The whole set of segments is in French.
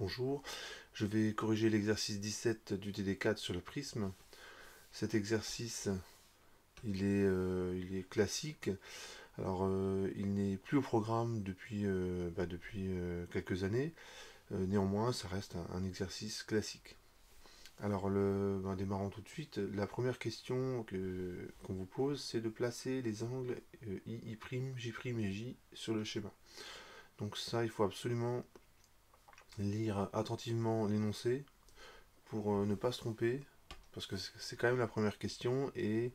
Bonjour, je vais corriger l'exercice 17 du TD4 sur le prisme. Cet exercice, il est classique. Alors, il n'est plus au programme depuis quelques années. Néanmoins, ça reste un exercice classique. Alors, démarrons tout de suite. La première question qu'on vous pose, c'est de placer les angles I, I', J' et J sur le schéma. Donc ça, il faut absolument lire attentivement l'énoncé pour ne pas se tromper, parce que c'est quand même la première question et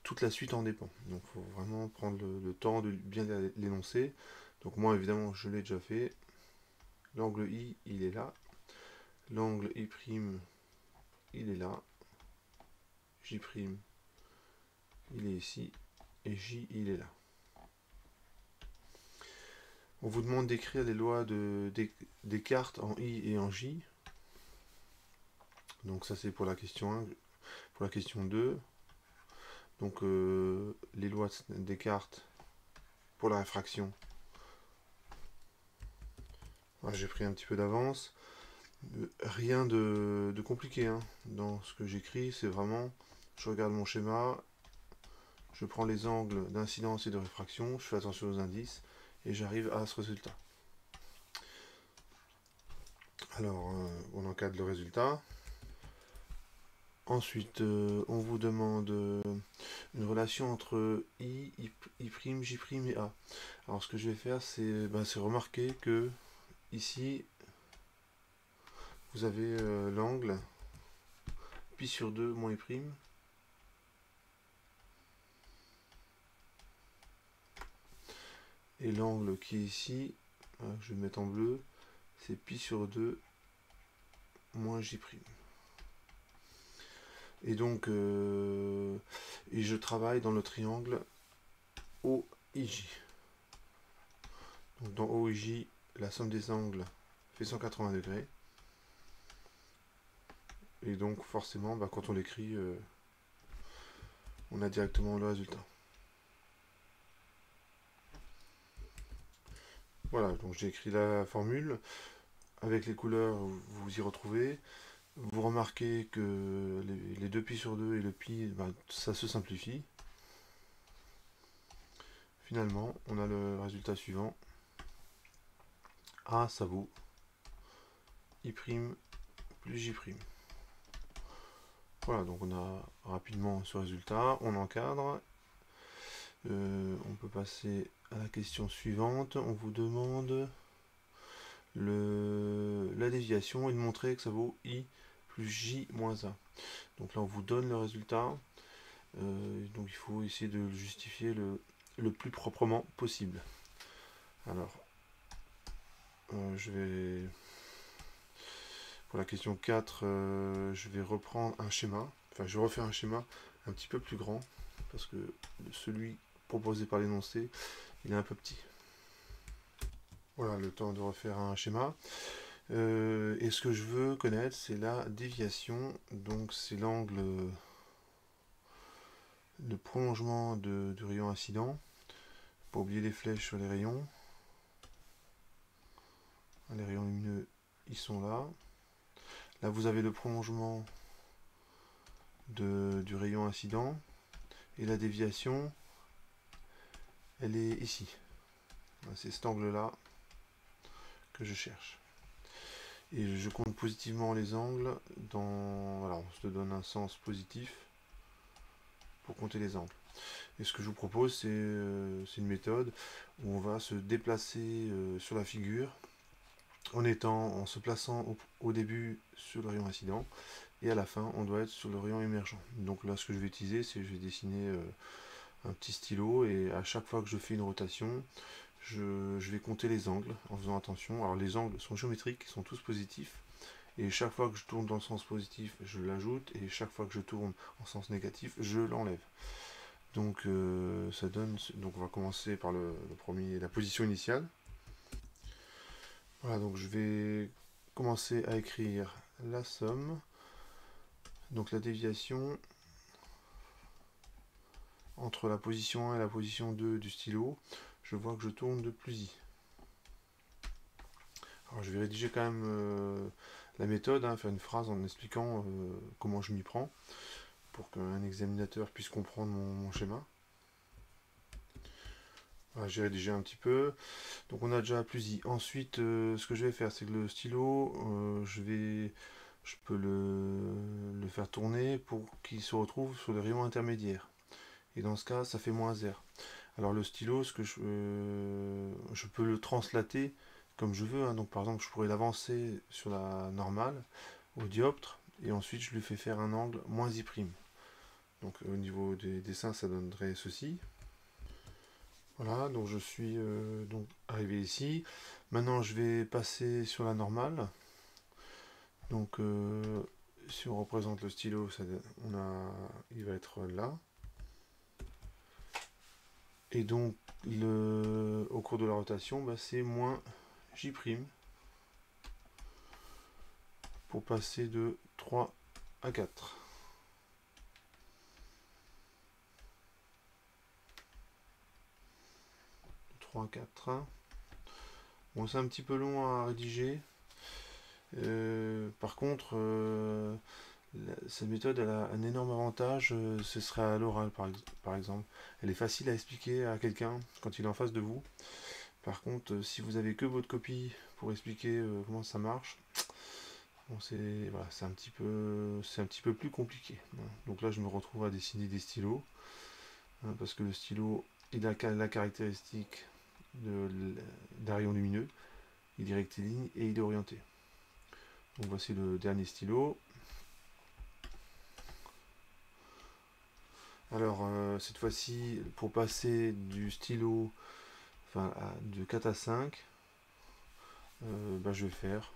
toute la suite en dépend. Donc il faut vraiment prendre le temps de bien l'énoncer. Donc moi évidemment je l'ai déjà fait. L'angle I il est là, l'angle I' il est là, J' il est ici et J il est là. On vous demande d'écrire les lois des cartes en I et en J. Donc ça c'est pour la question 1. Pour la question 2, donc les lois des cartes pour la réfraction. J'ai pris un petit peu d'avance. Rien de compliqué hein. Dans ce que j'écris, c'est vraiment, je regarde mon schéma, je prends les angles d'incidence et de réfraction, je fais attention aux indices, et j'arrive à ce résultat. Alors, on encadre le résultat. Ensuite, on vous demande une relation entre I, J' et A. Alors, ce que je vais faire, c'est remarquer que ici, vous avez l'angle pi sur 2 moins I'. Et l'angle qui est ici, je vais mettre en bleu, c'est pi sur 2 moins J'. Et donc, et je travaille dans le triangle OIJ. Donc dans OIJ, la somme des angles fait 180 degrés. Et donc forcément, quand on l'écrit, on a directement le résultat. Voilà, donc j'ai écrit la formule. Avec les couleurs, vous y retrouvez. Vous remarquez que les 2 pi sur 2 et le pi, ça se simplifie. Finalement, on a le résultat suivant. A, ça vaut I' plus J'. Voilà, donc on a rapidement ce résultat. On encadre. On peut passer à la question suivante. On vous demande la déviation et de montrer que ça vaut I plus J moins A. Donc là, on vous donne le résultat. Donc il faut essayer de le justifier le plus proprement possible. Alors, je vais... Pour la question 4, je vais reprendre un schéma. Enfin, je vais refaire un schéma un petit peu plus grand. Parce que celui proposé par l'énoncé, il est un peu petit. Voilà, le temps de refaire un schéma. Et ce que je veux connaître, c'est la déviation. Donc c'est l'angle, le prolongement du rayon incident. Pas oublier les flèches sur les rayons. Les rayons lumineux, ils sont là. Là, vous avez le prolongement du rayon incident. Et la déviation, elle est ici. C'est cet angle-là que je cherche. Et je compte positivement les angles dans... Voilà, on se donne un sens positif pour compter les angles. Et ce que je vous propose, c'est une méthode où on va se déplacer sur la figure en se plaçant au début sur le rayon incident et à la fin, on doit être sur le rayon émergent. Donc là, ce que je vais utiliser, c'est je vais dessiner un petit stylo et à chaque fois que je fais une rotation, je vais compter les angles en faisant attention. Alors les angles sont géométriques, ils sont tous positifs. Et chaque fois que je tourne dans le sens positif, je l'ajoute. Et chaque fois que je tourne en sens négatif, je l'enlève. Donc ça donne. Donc on va commencer par le premier, la position initiale. Voilà, donc je vais commencer à écrire la somme. Donc la déviation entre la position 1 et la position 2 du stylo, je vois que je tourne de plus i. Alors, je vais rédiger quand même la méthode, hein, faire une phrase en expliquant comment je m'y prends, pour qu'un examinateur puisse comprendre mon schéma. Voilà, j'ai rédigé un petit peu. Donc on a déjà plus dit. Ensuite, ce que je vais faire, c'est que le stylo, je peux le faire tourner pour qu'il se retrouve sur les rayons intermédiaires. Et dans ce cas, ça fait -R. Alors le stylo, je peux le translater comme je veux, hein. Donc par exemple, je pourrais l'avancer sur la normale, au dioptre, et ensuite je lui fais faire un angle -I'. Donc au niveau des dessins, ça donnerait ceci. Voilà, donc je suis donc arrivé ici. Maintenant, je vais passer sur la normale. Donc, si on représente le stylo, il va être là. Et donc, au cours de la rotation, bah, c'est -J' pour passer de 3 à 4. De 3 à 4. Bon, c'est un petit peu long à rédiger. Par contre, cette méthode elle a un énorme avantage, ce serait à l'oral par exemple. Elle est facile à expliquer à quelqu'un quand il est en face de vous. Par contre, si vous avez que votre copie pour expliquer comment ça marche, bon, voilà, c'est un petit peu plus compliqué. Donc là, je me retrouve à dessiner des stylos, hein, parce que le stylo, il a la caractéristique d'un rayon lumineux, il est rectiligne et il est orienté. Donc voici le dernier stylo. Alors cette fois-ci, pour passer du stylo de 4 à 5, bah, je vais faire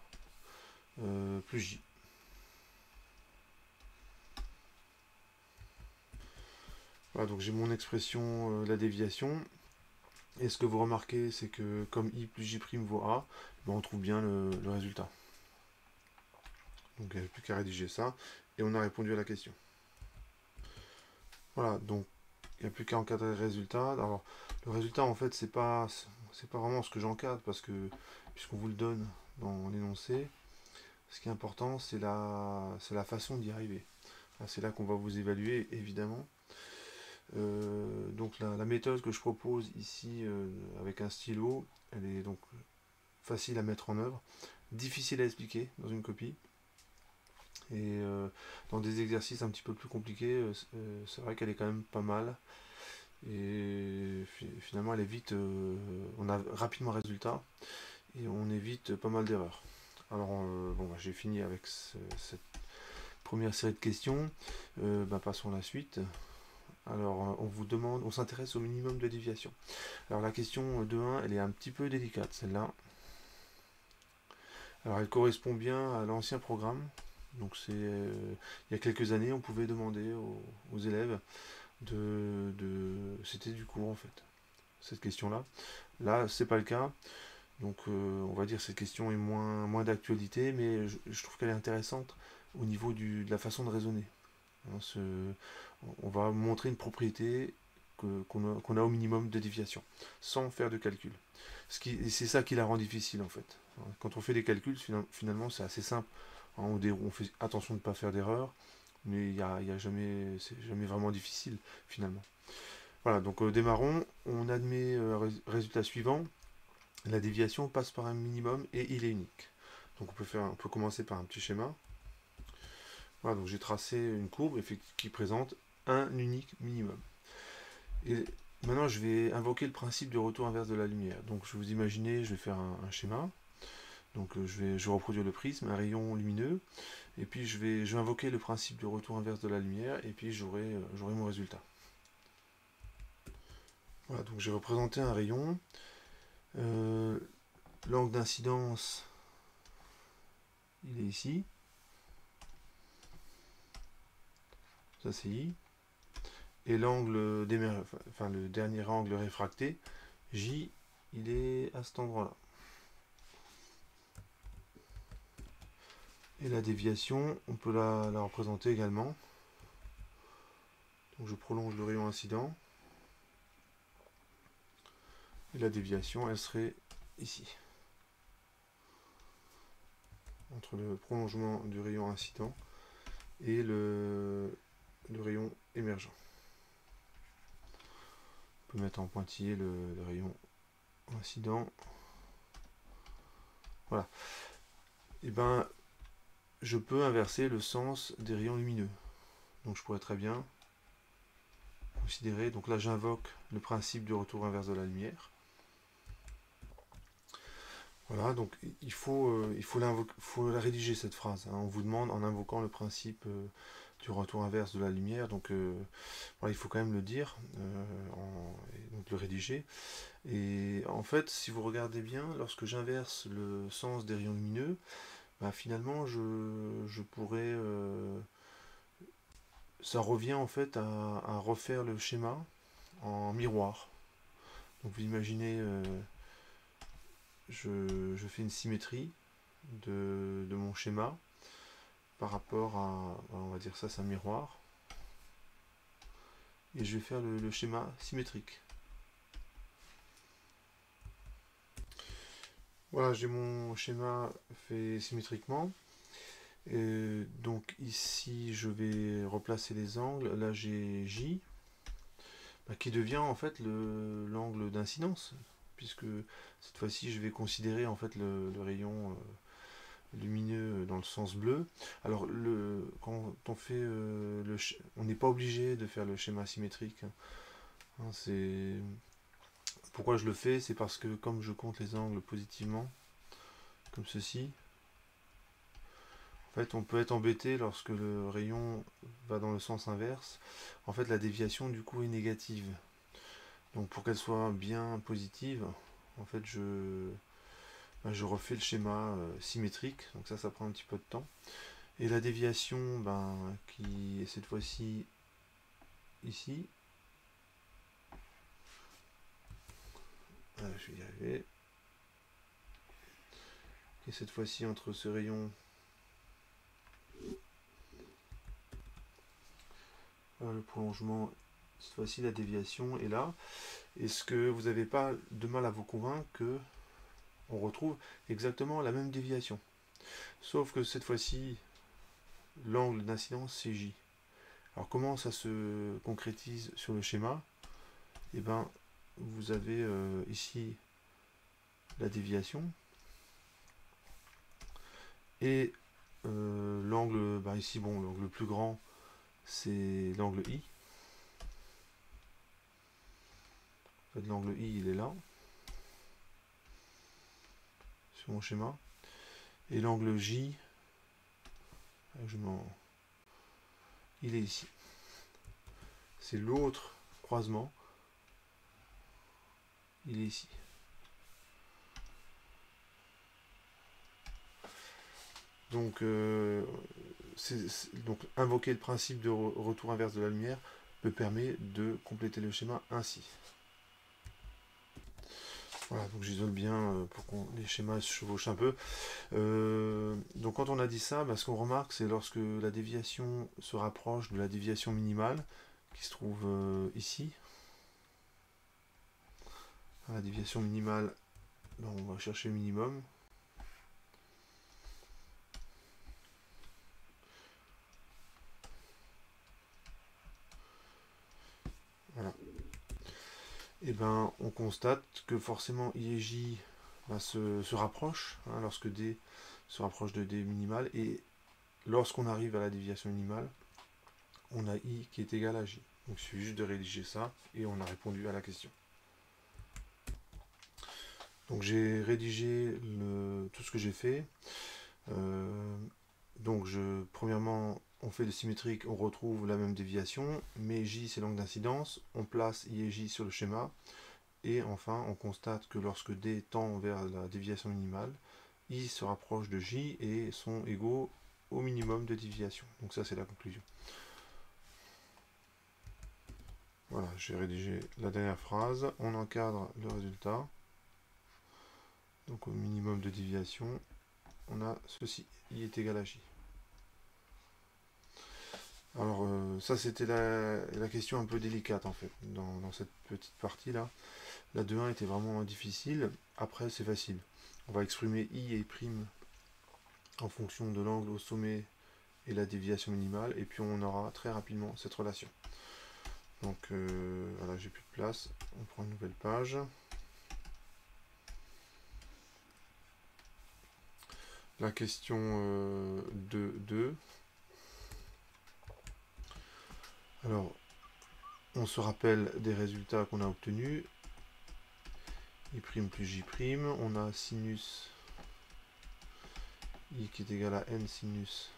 plus J. Voilà, donc j'ai mon expression, la déviation. Et ce que vous remarquez, c'est que comme I plus J' vaut A, ben, on trouve bien le résultat. Donc il n'y a plus qu'à rédiger ça. Et on a répondu à la question. Voilà, donc il n'y a plus qu'à encadrer le résultat. Alors le résultat, en fait, c'est pas vraiment ce que j'encadre, parce que puisqu'on vous le donne dans l'énoncé, ce qui est important, c'est la façon d'y arriver. C'est là qu'on va vous évaluer, évidemment. Donc la méthode que je propose ici avec un stylo, elle est donc facile à mettre en œuvre, difficile à expliquer dans une copie. Et dans des exercices un petit peu plus compliqués, c'est vrai qu'elle est quand même pas mal. Et finalement, elle est vite, on a rapidement un résultat et on évite pas mal d'erreurs. Alors, bon, bah, j'ai fini avec cette première série de questions. Bah, passons à la suite. Alors, on s'intéresse au minimum de déviation. Alors, la question 2.1, elle est un petit peu délicate, celle-là. Alors, elle correspond bien à l'ancien programme. Donc, il y a quelques années, on pouvait demander aux élèves c'était du cours, en fait, cette question-là. Là, c'est pas le cas. Donc, on va dire que cette question est moins d'actualité, mais je trouve qu'elle est intéressante au niveau de la façon de raisonner. On va montrer une propriété qu'on a au minimum de déviation, sans faire de calcul. C'est ça qui la rend difficile, en fait. Quand on fait des calculs, finalement, c'est assez simple. On fait attention de ne pas faire d'erreur, mais c'est jamais vraiment difficile, finalement. Voilà, donc démarrons. On admet résultat suivant. La déviation passe par un minimum et il est unique. Donc on peut commencer par un petit schéma. Voilà, donc j'ai tracé une courbe qui présente un unique minimum. Et maintenant, je vais invoquer le principe du retour inverse de la lumière. Donc, je vous imaginez, je vais faire un schéma. Donc, je vais reproduire le prisme, un rayon lumineux. Et puis, je vais invoquer le principe du retour inverse de la lumière. Et puis, j'aurai mon résultat. Voilà, donc j'ai représenté un rayon. L'angle d'incidence, il est ici. Ça, c'est I. Et l'angle le dernier angle réfracté, J, il est à cet endroit-là. Et la déviation, on peut la représenter également. Donc je prolonge le rayon incident. Et la déviation, elle serait ici. entre le prolongement du rayon incident et le rayon émergent. On peut mettre en pointillé le rayon incident. Voilà. Et ben, je peux inverser le sens des rayons lumineux. Donc je pourrais très bien considérer, donc là j'invoque le principe du retour inverse de la lumière. Voilà, donc il faut la rédiger cette phrase. Hein. On vous demande en invoquant le principe du retour inverse de la lumière. Donc voilà, il faut quand même le dire, et donc le rédiger. Et en fait, si vous regardez bien, lorsque j'inverse le sens des rayons lumineux, bah, finalement je pourrais... ça revient en fait à refaire le schéma en miroir. Donc vous imaginez, je fais une symétrie de mon schéma par rapport à, on va dire ça c'est un miroir, et je vais faire le schéma symétrique. Voilà, j'ai mon schéma fait symétriquement. Et donc ici je vais replacer les angles. Là j'ai J, qui devient en fait l'angle d'incidence, puisque cette fois-ci je vais considérer en fait le rayon lumineux dans le sens bleu. Alors quand on fait on n'est pas obligé de faire le schéma symétrique. Hein, pourquoi je le fais, c'est parce que comme je compte les angles positivement, comme ceci, en fait on peut être embêté lorsque le rayon va dans le sens inverse. En fait la déviation du coup est négative. Donc pour qu'elle soit bien positive, en fait je refais le schéma symétrique, donc ça prend un petit peu de temps. Et la déviation, qui est cette fois-ci ici, je vais y arriver, qui est cette fois-ci entre ce rayon, le prolongement, cette fois-ci la déviation est là. Est-ce que vous n'avez pas de mal à vous convaincre que on retrouve exactement la même déviation, sauf que cette fois-ci l'angle d'incidence c'est J. Alors comment ça se concrétise sur le schéma? Et vous avez ici la déviation et l'angle, ici l'angle le plus grand c'est l'angle I. En fait l'angle I il est là sur mon schéma, et l'angle J il est ici. C'est l'autre croisement, il est ici. Donc, donc invoquer le principe de retour inverse de la lumière me permet de compléter le schéma ainsi. Voilà, donc j'isole bien pour que les schémas se chevauchent un peu. Donc quand on a dit ça, ce qu'on remarque, c'est lorsque la déviation se rapproche de la déviation minimale, qui se trouve ici. La déviation minimale, on va chercher le minimum. Voilà. Et on constate que forcément I et J se rapprochent, hein, lorsque D se rapproche de D minimal, et lorsqu'on arrive à la déviation minimale, on a I qui est égal à J. Donc il suffit juste de rédiger ça et on a répondu à la question. Donc j'ai rédigé tout ce que j'ai fait. Donc premièrement, on fait le symétrique, on retrouve la même déviation, mais J c'est l'angle d'incidence, on place I et J sur le schéma, et enfin on constate que lorsque D tend vers la déviation minimale, I se rapproche de J et sont égaux au minimum de déviation. Donc ça c'est la conclusion. Voilà, j'ai rédigé la dernière phrase, on encadre le résultat. Donc au minimum de déviation, on a ceci, I est égal à J. Alors ça c'était la question un peu délicate en fait, dans cette petite partie là. La 2.1 était vraiment difficile, après c'est facile. On va exprimer I et prime en fonction de l'angle au sommet et la déviation minimale, et puis on aura très rapidement cette relation. Donc voilà, j'ai plus de place, on prend une nouvelle page. La question 2. Alors, on se rappelle des résultats qu'on a obtenus. I' plus J', on a sinus I qui est égal à N sinus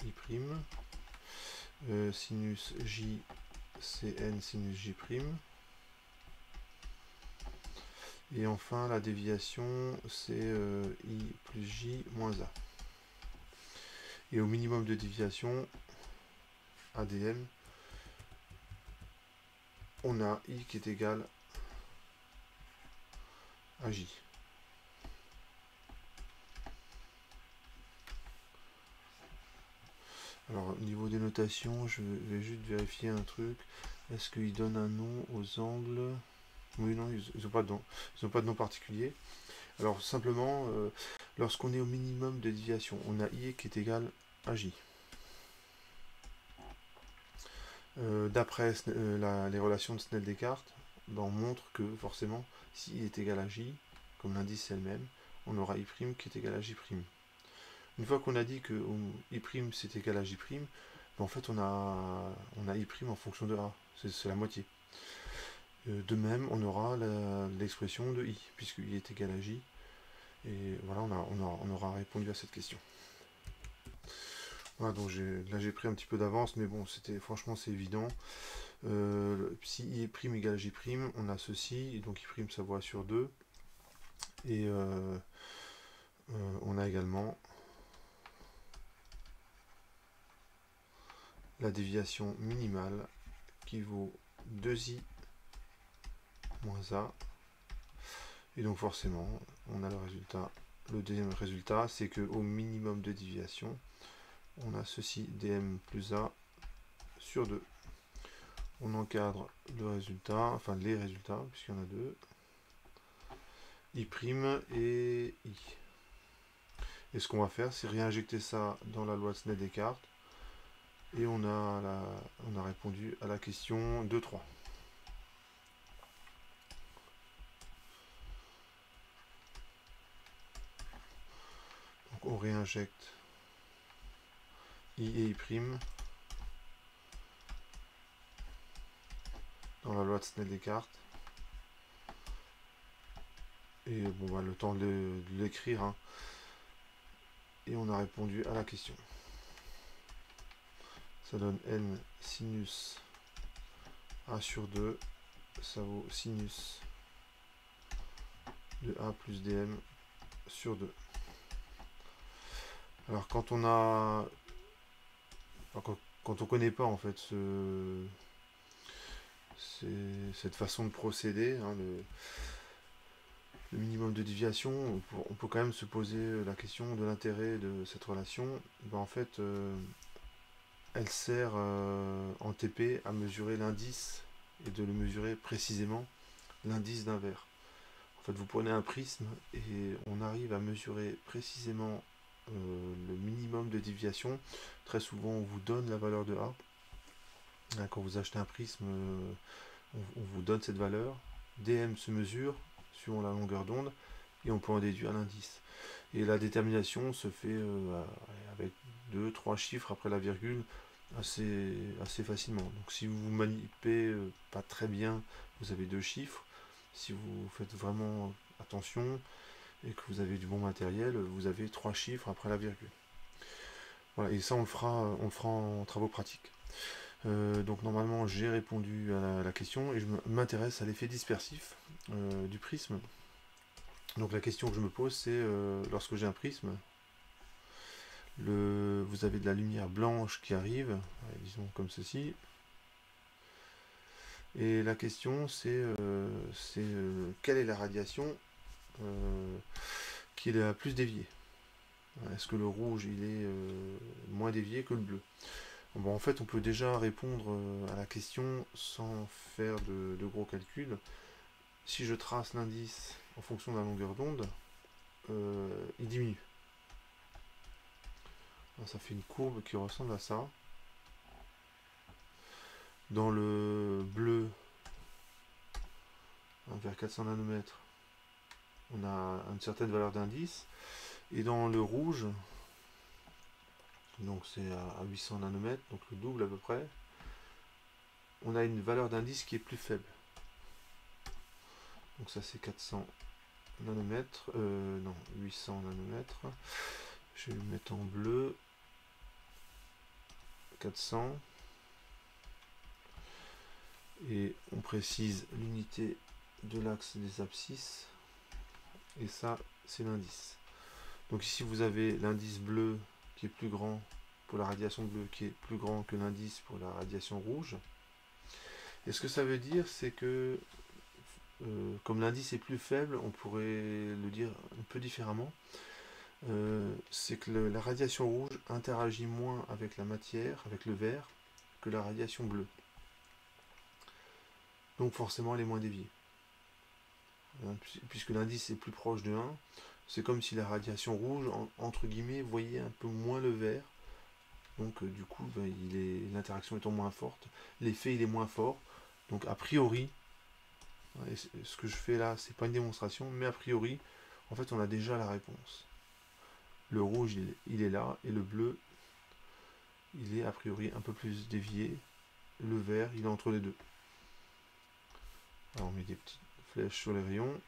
I'. Sinus J, c'est N sinus J'. Et enfin, la déviation, c'est I plus J moins A. Et au minimum de déviation, ADM, on a I qui est égal à J. Alors, au niveau des notations, je vais juste vérifier un truc. Est-ce qu'il donne un nom aux angles? Oui, non, ils n'ont pas de nom particulier. Alors, simplement, lorsqu'on est au minimum de déviation, on a I qui est égal à J. D'après les relations de Snell-Descartes, ben, on montre que forcément, si I est égal à J, comme l'indice est le même, on aura I' qui est égal à J'. Une fois qu'on a dit que I' c'est égal à J', ben, en fait on a I' en fonction de A, c'est la moitié. De même, on aura l'expression de I, puisque I est égal à J, et voilà, on aura répondu à cette question. Voilà, donc là j'ai pris un petit peu d'avance, mais bon, franchement c'est évident. Si I' égale à J', on a ceci, et donc I' ça vaut A sur 2. Et on a également la déviation minimale qui vaut 2i moins A. Et donc forcément, on a le résultat. Le deuxième résultat, c'est qu'au minimum de déviation, on a ceci, dm plus A sur 2. On encadre le résultat, enfin les résultats, puisqu'il y en a deux. I' et I. Et ce qu'on va faire, c'est réinjecter ça dans la loi de Snell-Descartes. Et on a répondu à la question 2-3. Donc on réinjecte I et I' dans la loi de Snell-Descartes. Et bon, bah, le temps de l'écrire. Hein. Et on a répondu à la question. Ça donne N sinus A sur 2. Ça vaut sinus de A plus dm sur 2. Alors quand on a... Quand on connaît pas en fait cette façon de procéder, hein, le minimum de déviation, on peut quand même se poser la question de l'intérêt de cette relation. Ben, en fait, elle sert en TP à mesurer l'indice et de le mesurer précisément l'indice d'un verre. En fait, vous prenez un prisme et on arrive à mesurer précisément le minimum de déviation. Très souvent, on vous donne la valeur de A. Quand vous achetez un prisme, on vous donne cette valeur. dm se mesure suivant la longueur d'onde et on peut en déduire l'indice. Et la détermination se fait avec 2-3 chiffres après la virgule assez facilement. Donc si vous manipulez pas très bien, vous avez 2 chiffres. Si vous faites vraiment attention et que vous avez du bon matériel, vous avez 3 chiffres après la virgule. Voilà, et ça on le fera en travaux pratiques. Donc normalement j'ai répondu à la question et je m'intéresse à l'effet dispersif du prisme. Donc la question que je me pose c'est lorsque j'ai un prisme, vous avez de la lumière blanche qui arrive, disons comme ceci, et la question c'est quelle est la radiation qui est la plus déviée. Est-ce que le rouge il est moins dévié que le bleu? Bon, en fait, on peut déjà répondre à la question sans faire de gros calculs. Si je trace l'indice en fonction de la longueur d'onde, il diminue. ça fait une courbe qui ressemble à ça. Dans le bleu, vers 400 nanomètres, on a une certaine valeur d'indice. Et dans le rouge, donc c'est à 800 nanomètres, donc le double à peu près, on a une valeur d'indice qui est plus faible. Donc ça c'est 400 nanomètres, non, 800 nanomètres. Je vais le mettre en bleu. 400. Et on précise l'unité de l'axe des abscisses. Et ça, c'est l'indice. Donc ici, vous avez l'indice bleu qui est plus grand pour la radiation bleue, qui est plus grand que l'indice pour la radiation rouge. Et ce que ça veut dire, c'est que comme l'indice est plus faible, on pourrait le dire un peu différemment. C'est que la radiation rouge interagit moins avec la matière, avec le verre, que la radiation bleue. Donc forcément, elle est moins déviée. Puisque l'indice est plus proche de 1, c'est comme si la radiation rouge, entre guillemets, voyait un peu moins le vert. Donc du coup, l'interaction étant moins forte, l'effet il est moins fort. Donc a priori, ce que je fais là, c'est pas une démonstration, mais a priori, en fait, on a déjà la réponse. Le rouge, il est là, et le bleu, il est a priori un peu plus dévié. Le vert, il est entre les deux. Alors on met des petites flèches sur les rayons.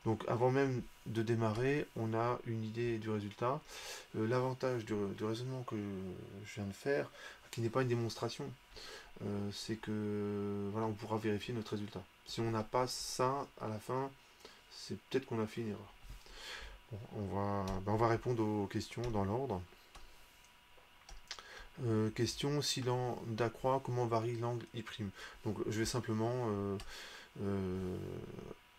Donc avant même de démarrer, on a une idée du résultat. L'avantage du raisonnement que je viens de faire, qui n'est pas une démonstration, c'est que voilà, on pourra vérifier notre résultat. Si on n'a pas ça à la fin, c'est peut-être qu'on a fait une erreur. Bon, on va répondre aux questions dans l'ordre. Question, si lambda croît, comment varie l'angle I'? Donc je vais simplement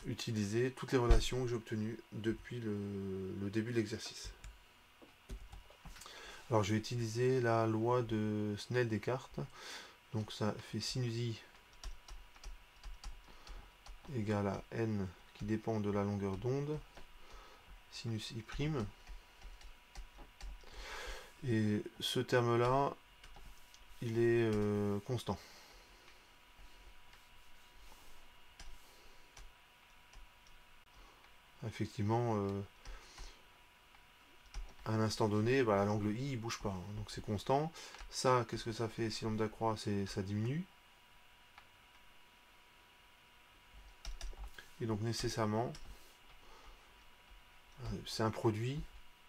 utiliser toutes les relations que j'ai obtenues depuis le début de l'exercice. Alors je vais utiliser la loi de Snell-Descartes. Donc ça fait sinus I égale à n qui dépend de la longueur d'onde, sinus I'. Et ce terme-là, il est constant. Effectivement, à un instant donné, l'angle I ne bouge pas, hein, donc c'est constant. Ça, qu'est-ce que ça fait si lambda croît? Ça diminue. Et donc nécessairement, c'est un produit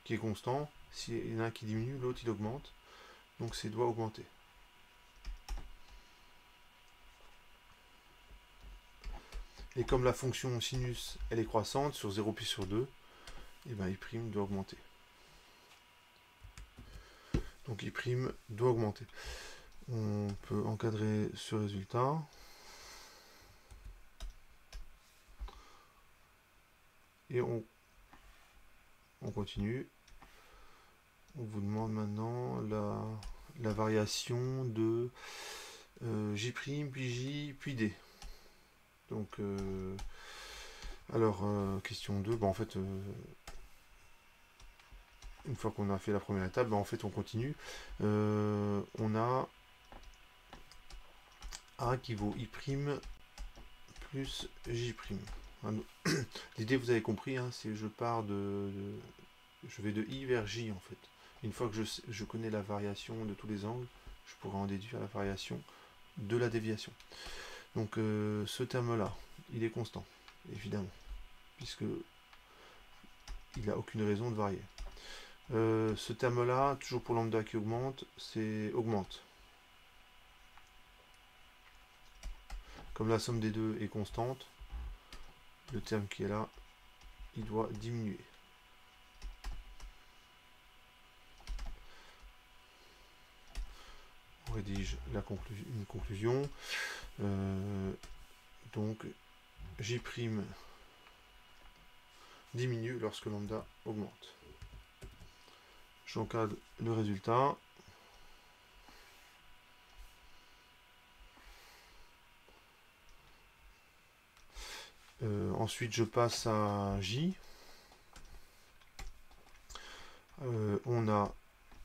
qui est constant. S'il y en a un qui diminue, l'autre il augmente. Donc c'est doit augmenter. Et comme la fonction sinus elle est croissante sur 0 puis sur 2, et bien I' doit augmenter. Donc I' doit augmenter. On peut encadrer ce résultat. Et on continue. On vous demande maintenant la variation de J', puis J, puis D. Donc, alors, question 2, en fait, une fois qu'on a fait la première étape, en fait, on continue. On a A qui vaut I' plus J'. L'idée, vous avez compris, hein, c'est que je pars je vais de I vers J, en fait. Une fois que je connais la variation de tous les angles, je pourrai en déduire la variation de la déviation. Donc ce terme-là, il est constant, évidemment, puisque il n'a aucune raison de varier. Ce terme-là, toujours pour lambda qui augmente, c'est augmente. Comme la somme des deux est constante, le terme qui est là, il doit diminuer. On rédige une conclusion. Donc J' diminue lorsque lambda augmente. J'encadre le résultat. Ensuite je passe à J. On a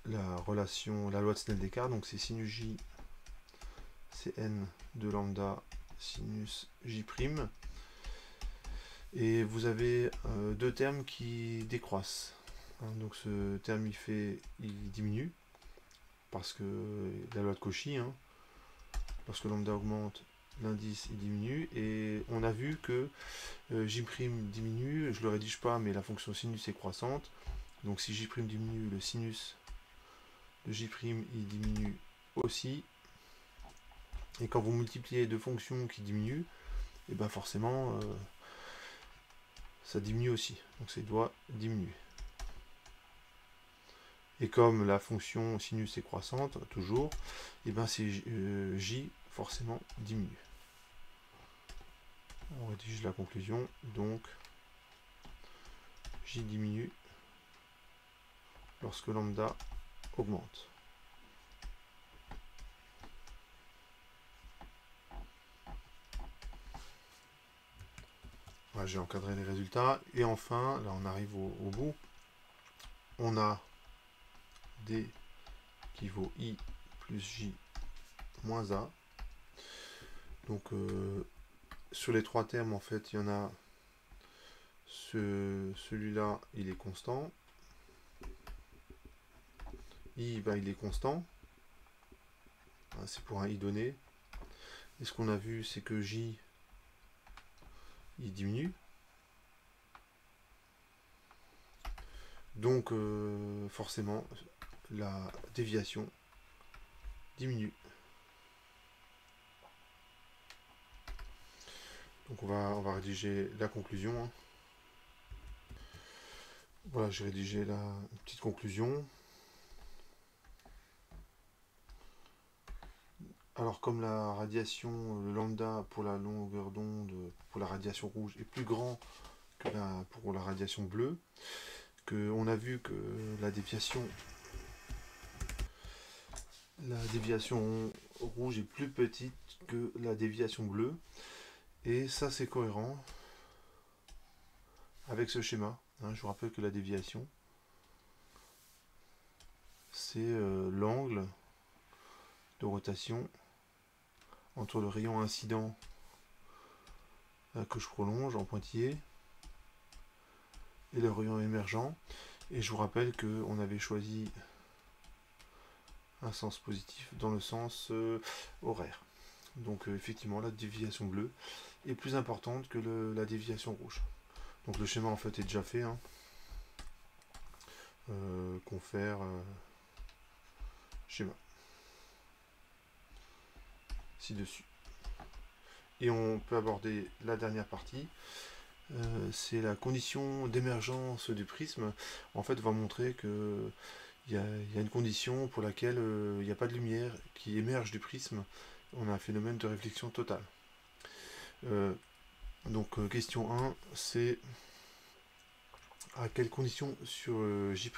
la relation, la loi de Snell-Descartes, donc c'est sinus j, c'est n de lambda sinus j'. Et vous avez deux termes qui décroissent. Donc ce terme il diminue, parce que la loi de Cauchy, lorsque lambda augmente, l'indice il diminue, et on a vu que j' diminue, je ne le rédige pas, mais la fonction sinus est croissante, donc si j' diminue, le sinus de j' il diminue aussi, et quand vous multipliez deux fonctions qui diminuent, et bien forcément ça diminue aussi, donc ça doit diminuer. Et comme la fonction sinus est croissante, toujours, et bien c'est j forcément diminue. On rédige la conclusion, donc j diminue lorsque lambda augmente. Voilà, j'ai encadré les résultats. Et enfin, là on arrive au bout. On a d qui vaut i plus j moins a. Donc sur les trois termes, en fait, il y en a celui-là, il est constant. I, ben, il est constant. C'est pour un i donné. Et ce qu'on a vu, c'est que j, il diminue. Donc forcément, la déviation diminue. Donc on va rédiger la conclusion. Voilà, j'ai rédigé la petite conclusion. Alors comme la radiation, le lambda pour la longueur d'onde, pour la radiation rouge est plus grand que pour la radiation bleue, on a vu que la déviation rouge est plus petite que la déviation bleue, et ça c'est cohérent avec ce schéma. Je vous rappelle que la déviation, c'est l'angle de rotation entre le rayon incident que je prolonge en pointillé et le rayon émergent. Et je vous rappelle qu'on avait choisi un sens positif dans le sens horaire. Donc effectivement, la déviation bleue est plus importante que la déviation rouge. Donc le schéma en fait est déjà fait. Confère schéma ci-dessus. Et on peut aborder la dernière partie. C'est la condition d'émergence du prisme. En fait, va montrer que il y a une condition pour laquelle il n'y a pas de lumière qui émerge du prisme. On a un phénomène de réflexion totale. Donc question 1, c'est à quelles conditions sur J'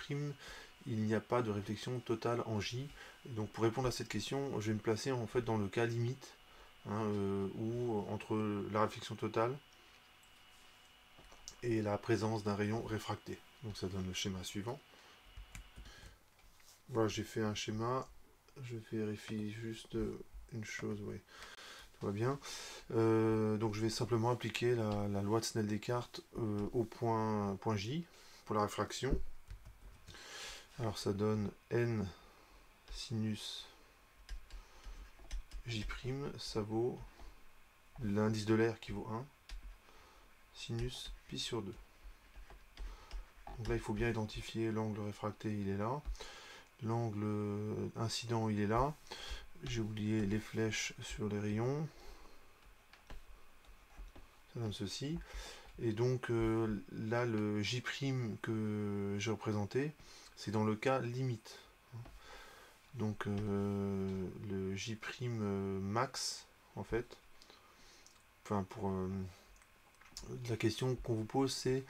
il n'y a pas de réflexion totale en J. Donc pour répondre à cette question, je vais me placer en fait dans le cas limite, où entre la réflexion totale et la présence d'un rayon réfracté. Donc ça donne le schéma suivant. Voilà, j'ai fait un schéma. Je vérifie juste une chose, oui, tout va bien. Donc je vais simplement appliquer la loi de Snell-Descartes au point J pour la réfraction. Alors ça donne n sinus J', ça vaut l'indice de l'air qui vaut 1, sinus pi sur 2. Donc là il faut bien identifier l'angle réfracté, il est là. L'angle incident, il est là. J'ai oublié les flèches sur les rayons. Ça donne ceci. Et donc là, le J' que j'ai représenté, c'est dans le cas limite. Donc le J' max, en fait, enfin pour la question qu'on vous pose, c'est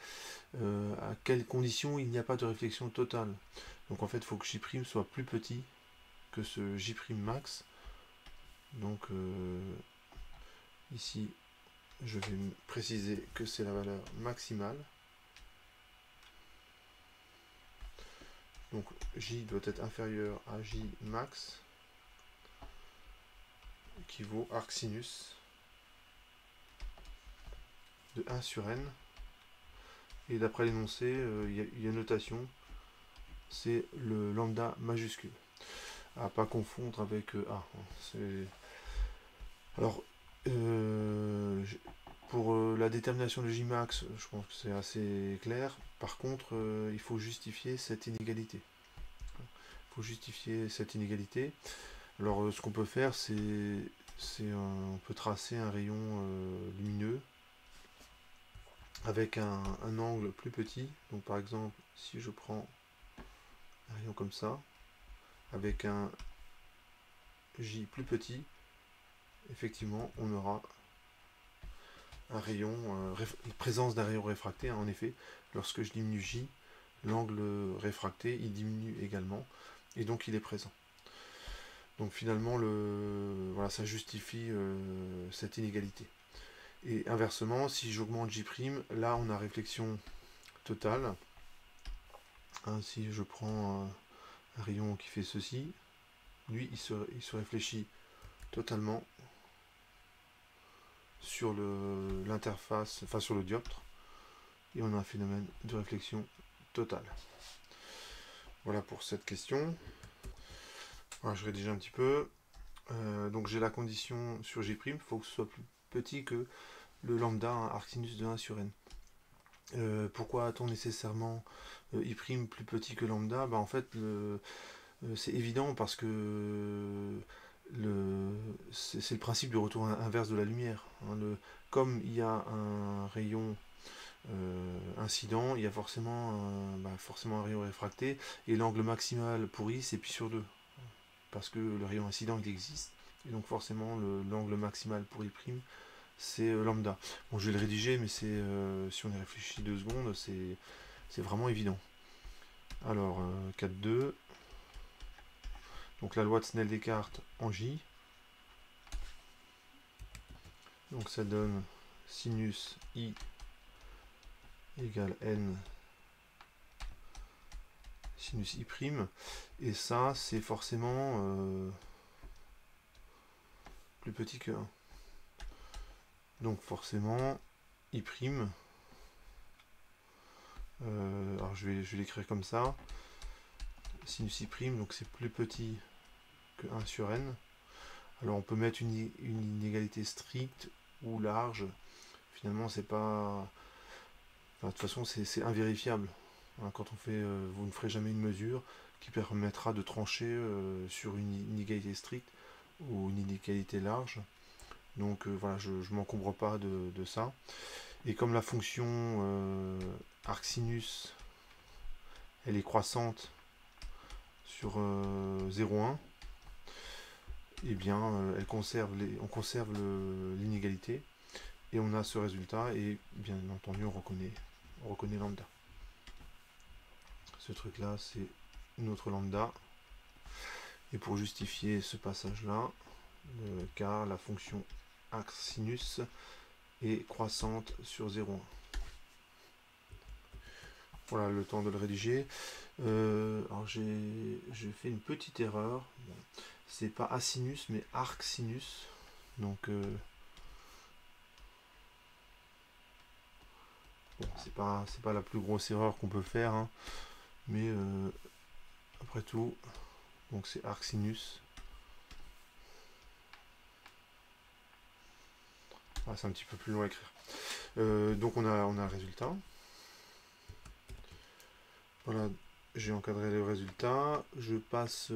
à quelles conditions il n'y a pas de réflexion totale. Donc en fait, il faut que J' soit plus petit que ce J' max. Donc ici, je vais préciser que c'est la valeur maximale. Donc J doit être inférieur à J max, qui vaut arc sinus de 1 sur n. Et d'après l'énoncé, il y a une notation, c'est le lambda majuscule. À pas confondre avec A. Alors, pour la détermination de Jmax, je pense que c'est assez clair. Par contre, il faut justifier cette inégalité. Alors, ce qu'on peut faire, on peut tracer un rayon lumineux avec un angle plus petit. Donc, par exemple, si je prends un rayon comme ça, avec un J plus petit, effectivement, on aura un rayon, présence d'un rayon réfracté, hein, en effet. Lorsque je diminue J, l'angle réfracté, il diminue également, et donc il est présent. Donc finalement, voilà, ça justifie cette inégalité. Et inversement, si j'augmente J', là on a réflexion totale. Hein, si je prends un rayon qui fait ceci, lui il se réfléchit totalement sur l'interface, enfin sur le dioptre, et on a un phénomène de réflexion totale. Voilà pour cette question. Voilà, je rédige un petit peu. Donc j'ai la condition sur J', il faut que ce soit plus petit que le lambda, hein, arc sinus de 1 sur n. Pourquoi a-t-on nécessairement I' plus petit que lambda? En fait, c'est évident parce que c'est le principe du retour inverse de la lumière. Hein, comme il y a un rayon incident, il y a forcément un rayon réfracté, et l'angle maximal pour I, c'est pi sur 2. Parce que le rayon incident, il existe. Et donc forcément, l'angle maximal pour I', c'est lambda. Bon, je vais le rédiger, mais si on y réfléchit 2 secondes, c'est vraiment évident. Alors, 4,2. Donc la loi de Snell-Descartes en J. Donc ça donne sinus I égale N sinus I'. Et ça, c'est forcément plus petit que 1. Donc forcément, I', alors je vais l'écrire comme ça, sinus I', donc c'est plus petit que 1 sur n. Alors on peut mettre une inégalité stricte ou large, finalement c'est pas... Enfin, de toute façon c'est invérifiable. Hein, quand on fait, vous ne ferez jamais une mesure qui permettra de trancher sur une inégalité stricte ou une inégalité large. Donc voilà, je ne m'encombre pas de ça. Et comme la fonction arc sinus, elle est croissante sur 0,1, et bien on conserve l'inégalité, et on a ce résultat, et bien entendu on reconnaît lambda. Ce truc là, c'est notre lambda. Et pour justifier ce passage là, car la fonction arc sinus est croissante sur 0,1. Voilà le temps de le rédiger. Alors j'ai fait une petite erreur. Bon, c'est pas asinus mais arc sinus. Donc bon, c'est pas la plus grosse erreur qu'on peut faire, hein, mais après tout, donc c'est arc sinus. Ah, c'est un petit peu plus long à écrire. Donc on a un résultat. Voilà, j'ai encadré le résultat. Je passe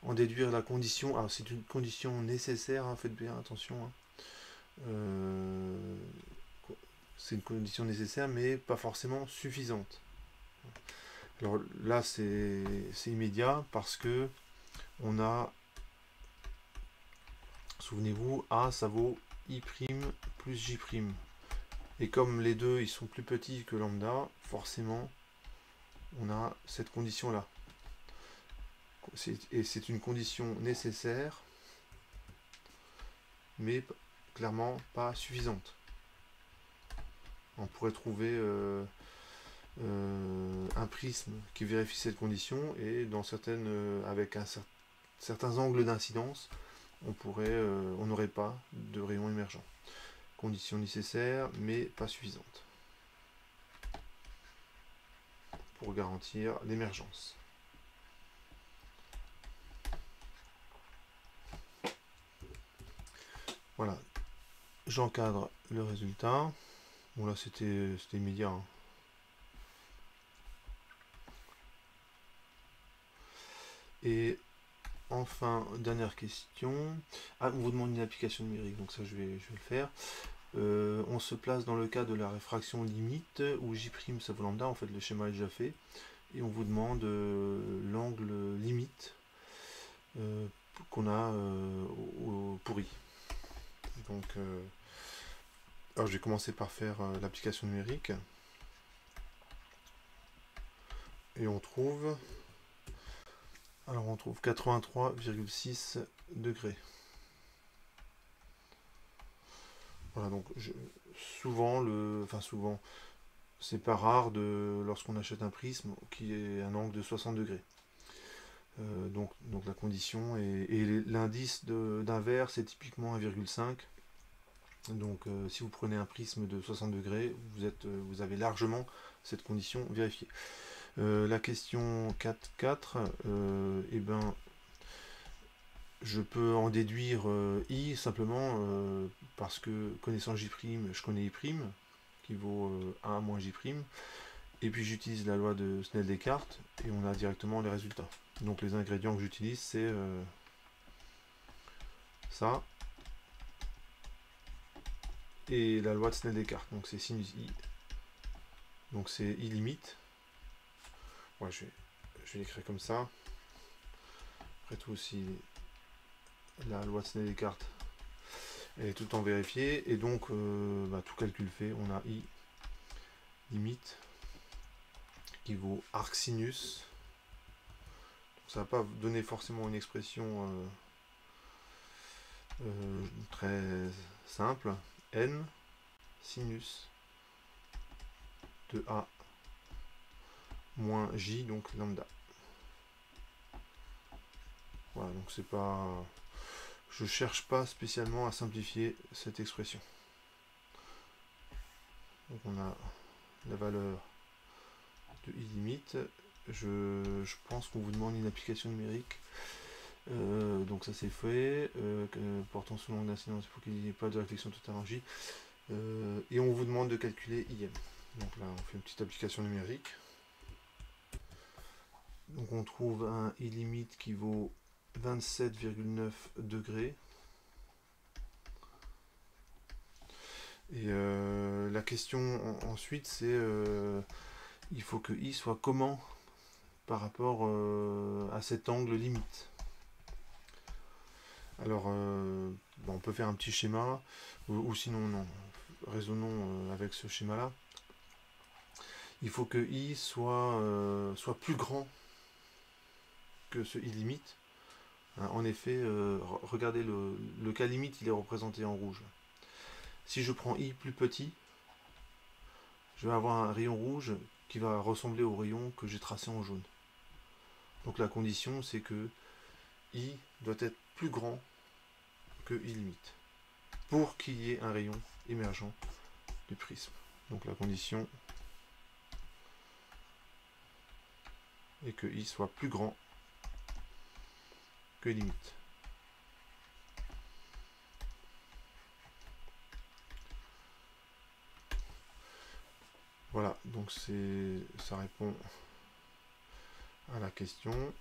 en déduire la condition. Alors c'est une condition nécessaire, hein, faites bien attention. Hein. C'est une condition nécessaire, mais pas forcément suffisante. Alors là, c'est immédiat parce que on a, souvenez-vous, A, ça vaut I' plus J'. Et comme les deux, ils sont plus petits que lambda, forcément, on a cette condition-là. Et c'est une condition nécessaire, mais clairement pas suffisante. On pourrait trouver un un prisme qui vérifie cette condition, et dans certaines, avec certains angles d'incidence, on n'aurait pas de rayon émergent. Condition nécessaire, mais pas suffisante pour garantir l'émergence. Voilà, j'encadre le résultat. Bon là c'était immédiat. Hein. Et enfin, dernière question. Ah, on vous demande une application numérique, donc ça je vais le faire. On se place dans le cas de la réfraction limite, où J' ça vaut lambda, en fait le schéma est déjà fait. Et on vous demande l'angle limite qu'on a pour I. Donc, alors je vais commencer par faire l'application numérique. Et on trouve 83,6 degrés. Voilà, donc souvent, c'est pas rare lorsqu'on achète un prisme qui ait un angle de 60 degrés. Donc la condition et l'indice d'un verre c'est typiquement 1,5. Donc si vous prenez un prisme de 60 degrés, vous avez largement cette condition vérifiée. La question 4.4, eh ben, je peux en déduire I simplement parce que connaissant J', je connais I', qui vaut A moins J', et puis j'utilise la loi de Snell-Descartes, et on a directement les résultats. Donc les ingrédients que j'utilise, c'est ça, et la loi de Snell-Descartes, donc c'est sinus I, donc c'est I limite. Ouais, je vais l'écrire comme ça. Après tout, aussi la loi de Snell-Descartes, elle est tout le temps vérifiée, et donc tout calcul fait, on a I limite qui vaut arc sinus. Donc, ça ne va pas donner forcément une expression très simple. N sinus de A moins J, donc lambda. Voilà, donc c'est pas... Je cherche pas spécialement à simplifier cette expression. Donc on a la valeur de I limite. Je pense qu'on vous demande une application numérique. Donc ça c'est fait. Portant sous l'angle d'incidence pour qu'il n'y ait pas de réflexion totale en J. Et on vous demande de calculer IM. Donc là on fait une petite application numérique. Donc on trouve un I limite qui vaut 27,9 degrés. Et la question ensuite c'est il faut que I soit comment par rapport à cet angle limite. Alors on peut faire un petit schéma, ou sinon non, raisonnons avec ce schéma là. Il faut que I soit plus grand que ce I limite. Hein, en effet, regardez le cas limite, il est représenté en rouge. Si je prends I plus petit, je vais avoir un rayon rouge qui va ressembler au rayon que j'ai tracé en jaune. Donc la condition c'est que I doit être plus grand que I limite pour qu'il y ait un rayon émergent du prisme. Donc la condition est que I soit plus grand que I limite. Voilà, donc ça répond à la question.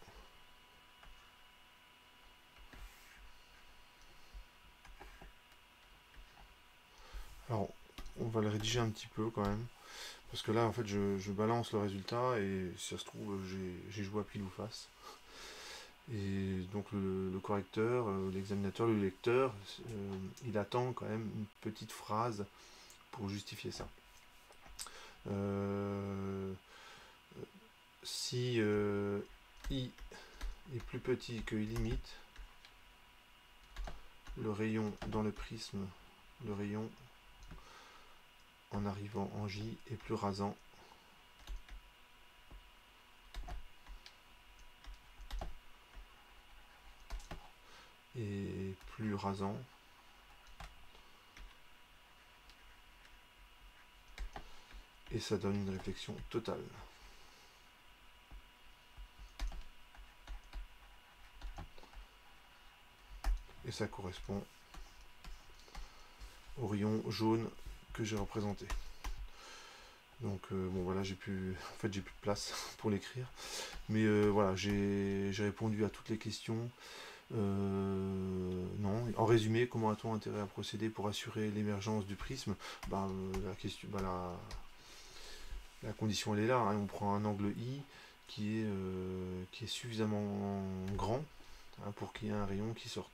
Alors, on va le rédiger un petit peu quand même, parce que là, en fait, je balance le résultat, et si ça se trouve, j'ai joué à pile ou face. Et donc le correcteur, l'examinateur, le lecteur, il attend quand même une petite phrase pour justifier ça. Si I est plus petit que I limite, le rayon dans le prisme, le rayon en arrivant en J est plus rasant et plus rasant. Et ça donne une réflexion totale. Et ça correspond au rayon jaune que j'ai représenté. Donc bon voilà, j'ai plus de place pour l'écrire. Mais voilà, j'ai répondu à toutes les questions. Non, en résumé, comment a-t-on intérêt à procéder pour assurer l'émergence du prisme? La condition elle est là, hein. On prend un angle I qui est suffisamment grand, hein, pour qu'il y ait un rayon qui sorte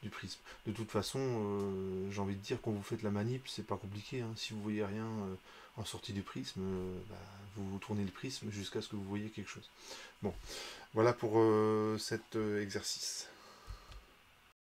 du prisme. De toute façon, j'ai envie de dire, quand vous faites la manip, c'est pas compliqué, hein. Si vous voyez rien en sortie du prisme, vous tournez le prisme jusqu'à ce que vous voyez quelque chose. Bon, voilà pour cet exercice.